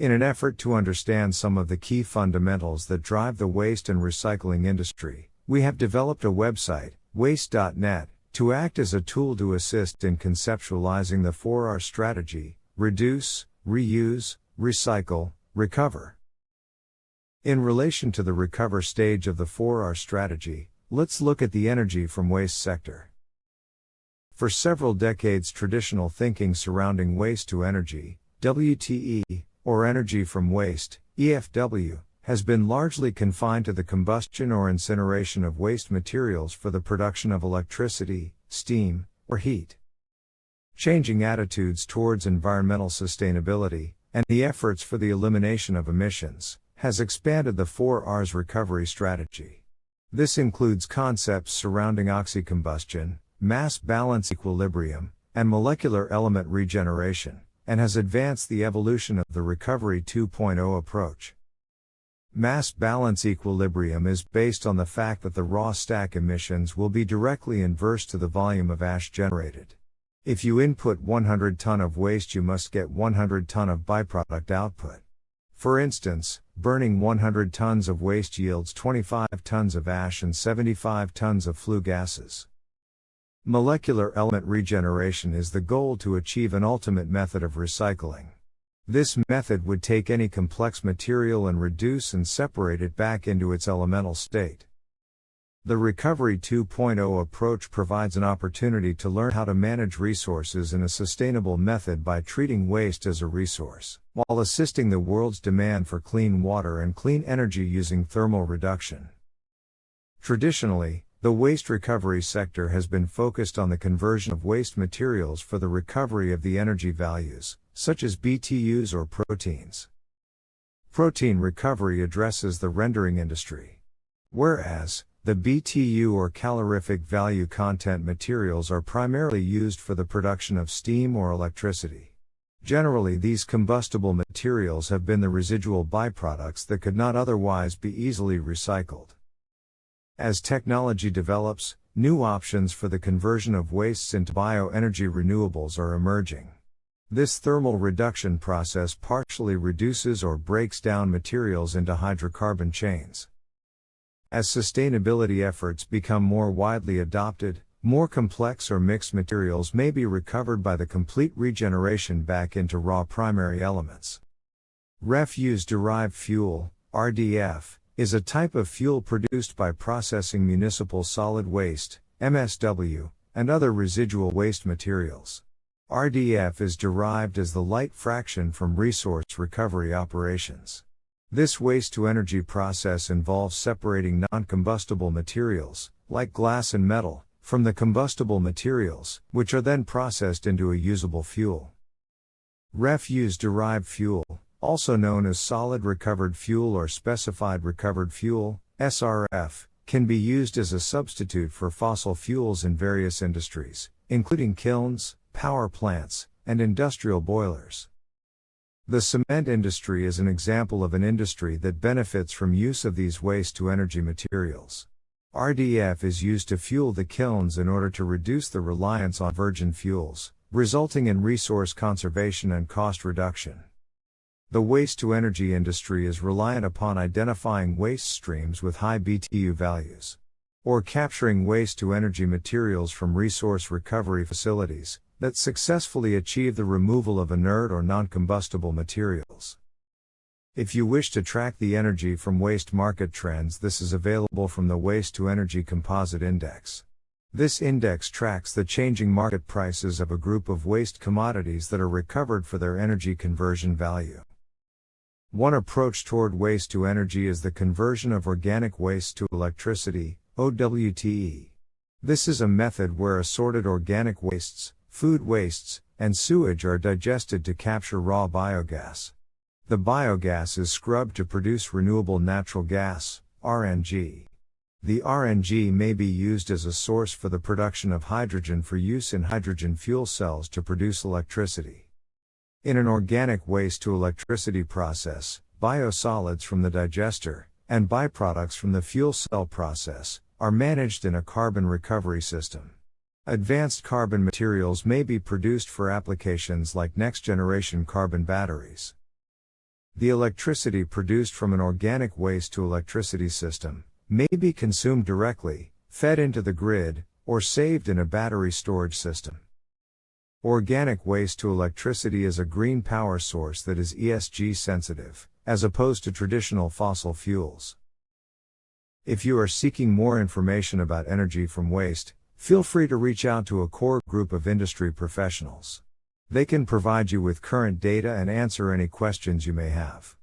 In an effort to understand some of the key fundamentals that drive the waste and recycling industry, we have developed a website, waste.net, to act as a tool to assist in conceptualizing the 4R strategy: reduce, reuse, recycle, recover. In relation to the recover stage of the 4R strategy, let's look at the energy from waste sector. For several decades, traditional thinking surrounding waste to energy, WTE, or energy from waste, EFW, has been largely confined to the combustion or incineration of waste materials for the production of electricity, steam, or heat. Changing attitudes towards environmental sustainability, and the efforts for the elimination of emissions, has expanded the 4R's recovery strategy. This includes concepts surrounding oxycombustion, mass balance equilibrium, and molecular element regeneration, and has advanced the evolution of the Recovery 2.0 approach. Mass balance equilibrium is based on the fact that the raw stack emissions will be directly inverse to the volume of ash generated. If you input 100 ton of waste, you must get 100 ton of byproduct output. For instance, burning 100 tons of waste yields 25 tons of ash and 75 tons of flue gases. Molecular element regeneration is the goal to achieve an ultimate method of recycling. This method would take any complex material and reduce and separate it back into its elemental state. The Recovery 2.0 approach provides an opportunity to learn how to manage resources in a sustainable method by treating waste as a resource, while assisting the world's demand for clean water and clean energy using thermal reduction. Traditionally, the waste recovery sector has been focused on the conversion of waste materials for the recovery of the energy values, such as BTUs or proteins. Protein recovery addresses the rendering industry. Whereas, the BTU or calorific value content materials are primarily used for the production of steam or electricity. Generally, these combustible materials have been the residual byproducts that could not otherwise be easily recycled. As technology develops, new options for the conversion of wastes into bioenergy renewables are emerging. This thermal reduction process partially reduces or breaks down materials into hydrocarbon chains. As sustainability efforts become more widely adopted, more complex or mixed materials may be recovered by the complete regeneration back into raw primary elements. Refuse-derived fuel, RDF, is a type of fuel produced by processing municipal solid waste, MSW, and other residual waste materials. RDF is derived as the light fraction from resource recovery operations. This waste-to-energy process involves separating non-combustible materials, like glass and metal, from the combustible materials, which are then processed into a usable fuel. Refuse-derived fuel, also known as solid recovered fuel or specified recovered fuel, SRF, can be used as a substitute for fossil fuels in various industries, including kilns, power plants, and industrial boilers. The cement industry is an example of an industry that benefits from use of these waste-to-energy materials. RDF is used to fuel the kilns in order to reduce the reliance on virgin fuels, resulting in resource conservation and cost reduction. The waste-to-energy industry is reliant upon identifying waste streams with high BTU values, or capturing waste-to-energy materials from resource recovery facilities that successfully achieve the removal of inert or non-combustible materials. If you wish to track the energy from waste market trends, this is available from the Waste-to-Energy Composite Index. This index tracks the changing market prices of a group of waste commodities that are recovered for their energy conversion value. One approach toward waste-to-energy is the conversion of organic waste to electricity, WTE. This is a method where assorted organic wastes, food wastes, and sewage are digested to capture raw biogas. The biogas is scrubbed to produce renewable natural gas, RNG. The RNG may be used as a source for the production of hydrogen for use in hydrogen fuel cells to produce electricity. In an organic waste-to-electricity process, biosolids from the digester, and byproducts from the fuel cell process, are managed in a carbon recovery system. Advanced carbon materials may be produced for applications like next-generation carbon batteries. The electricity produced from an organic waste to electricity system may be consumed directly, fed into the grid, or saved in a battery storage system. Organic waste to electricity is a green power source that is ESG sensitive, as opposed to traditional fossil fuels. If you are seeking more information about energy from waste, feel free to reach out to a core group of industry professionals. They can provide you with current data and answer any questions you may have.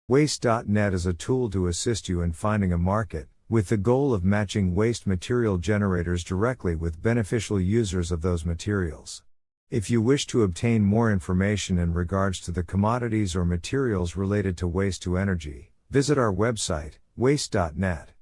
Waste.net is a tool to assist you in finding a market, with the goal of matching waste material generators directly with beneficial users of those materials. If you wish to obtain more information in regards to the commodities or materials related to waste to energy, visit our website, waste.net.